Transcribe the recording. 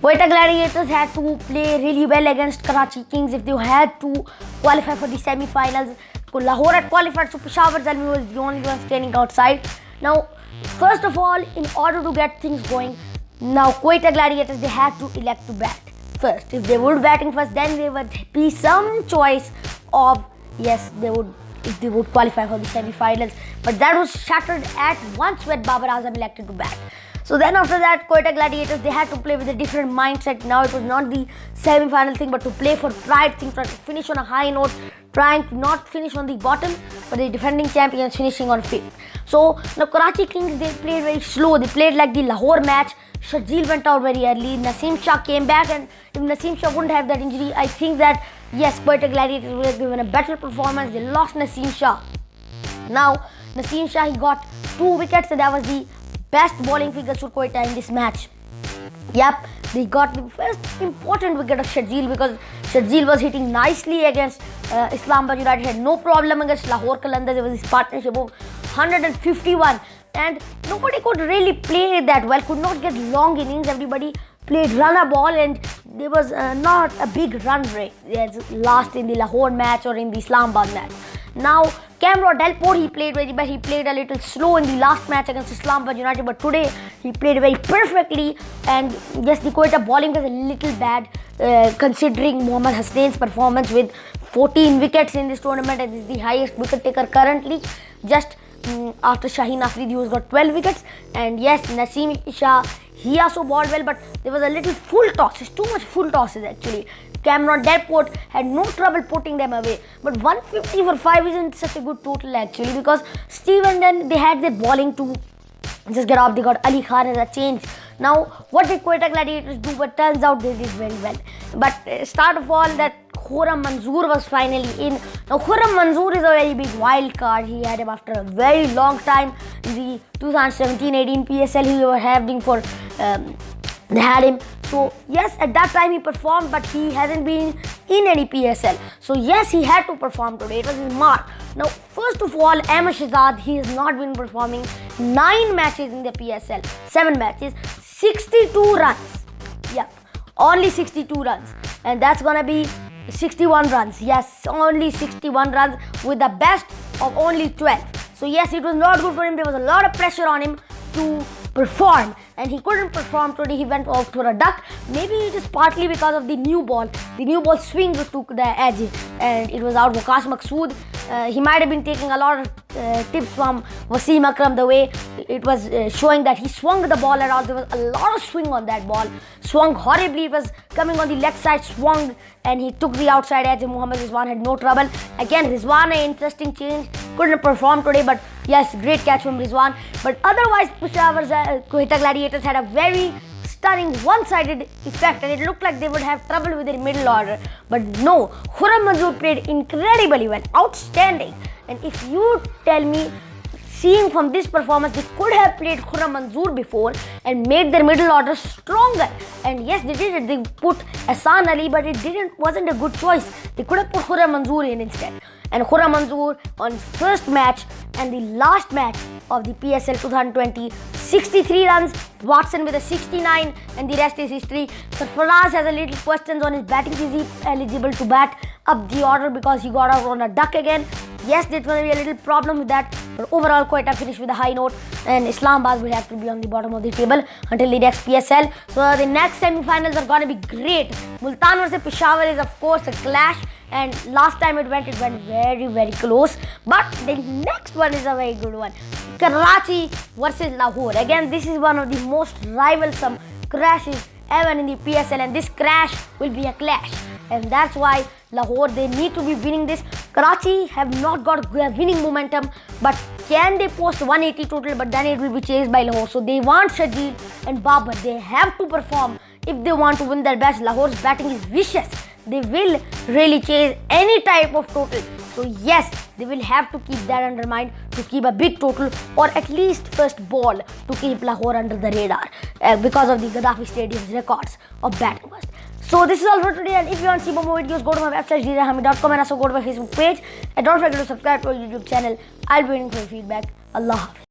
Quetta Gladiators had to play really well against Karachi Kings if they had to qualify for the semi-finals. Lahore had qualified, so Peshawar Zalmi was the only one standing outside. Now, first of all, in order to get things going, now Quetta Gladiators, they had to elect to bat first. If they would batting first, then there would be some choice of, yes, if they would qualify for the semi-finals. But that was shattered at once when Babar Azam elected to bat. So then after that, Quetta Gladiators, they had to play with a different mindset. Now it was not the semi-final thing, but to play for pride thing, trying to finish on a high note, trying to not finish on the bottom, but the defending champions finishing on fifth. So now Karachi Kings, they played very slow. They played like the Lahore match. Sharjeel went out very early. Naseem Shah came back, and if Naseem Shah wouldn't have that injury, I think that yes, Quetta Gladiators would have given a better performance. They lost Naseem Shah. Now Naseem Shah, he got 2 wickets, and that was the best bowling figures for Quetta in this match. Yep, they got the first important wicket of Sharjeel because Sharjeel was hitting nicely against Islamabad United. Had no problem against Lahore Qalandars. It was his partnership of 151, and nobody could really play that well. Could not get long innings. Everybody played runner ball, and there was not a big run rate as last in the Lahore match or in the Islamabad match. Now, Cameron Delport, he played very well. He played a little slow in the last match against Islamabad United, but today he played very perfectly. And yes, the Quetta bowling was a little bad considering Mohammad Hasnain's performance with 14 wickets in this tournament, and is the highest wicket taker currently. Just after Shaheen Afridi, who's got 12 wickets. And yes, Naseem Shah, he also bowled well, but there was a little full tosses, too much full tosses actually. Cameron Delport had no trouble putting them away, but 150 for 5 isn't such a good total actually, because Steve and then they had their bowling to just get off. They got Ali Khan as a change. Now, what did Quetta Gladiators do? But turns out they did very well. But start of all, that Khurram Manzoor was finally in. Now, Khurram Manzoor is a very big wild card. He had him after a very long time in the 2017-18 PSL. He was having for they had him. So yes, at that time he performed, but he hasn't been in any PSL. So yes, he had to perform today. It was his mark. Now, first of all, Ahmed Shahzad, he has not been performing. 9 matches in the PSL, 7 matches, 62 runs. Yep, only 62 runs, and that's gonna be 61 runs. Yes, only 61 runs with the best of only 12. So yes, it was not good for him. There was a lot of pressure on him to perform, and he couldn't perform today. He went out for a duck. Maybe it is partly because of the new ball. The new ball swing took the edge, and it was out. Waqas Maqsood, he might have been taking a lot of tips from Wasim Akram, the way it was showing that he swung the ball around. There was a lot of swing on that ball. Swung horribly. It was coming on the left side, swung, and he took the outside edge, and Mohammad Rizwan had no trouble. Again, Rizwan, an interesting change. Couldn't perform today, but yes, great catch from Rizwan. But otherwise, Peshawar's Quetta Gladiators had a very stunning one-sided effect, and it looked like they would have trouble with their middle order. But no, Khurram Manzoor played incredibly well, outstanding. And if you tell me, seeing from this performance, they could have played Khurram Manzoor before and made their middle order stronger. And yes, they did it. They put Ahsan Ali, but it wasn't a good choice. They could have put Khurram Manzoor in instead. And Khurram Manzoor on first match and the last match of the PSL 2020, 63 runs, Watson with a 69, and the rest is history. Sarfaraz has a little questions on his batting. Is he eligible to bat up the order because he got out on a duck again? Yes, there's going to be a little problem with that, but overall Quetta finished with a high note, and Islamabad will have to be on the bottom of the table until the next PSL. So the next semi-finals are going to be great. Multan versus Peshawar is of course a clash, and last time it went very, very close. But the next one is a very good one. Karachi versus Lahore. Again, this is one of the most rivalsome crashes ever in the PSL, and this crash will be a clash. And that's why Lahore, they need to be winning this. Karachi have not got winning momentum, but can they post 180 total? But then it will be chased by Lahore. So they want Sharjeel and Babar. They have to perform if they want to win their best. Lahore's batting is vicious. They will really chase any type of total. So yes, they will have to keep that under mind to keep a big total, or at least first ball, to keep Lahore under the radar because of the Gaddafi Stadium's records of batting first. So this is all for today, and if you want to see more videos, go to my website Hamid.com, and also go to my Facebook page, and don't forget to subscribe to our YouTube channel. I'll be waiting for your feedback. Allah Hafiz.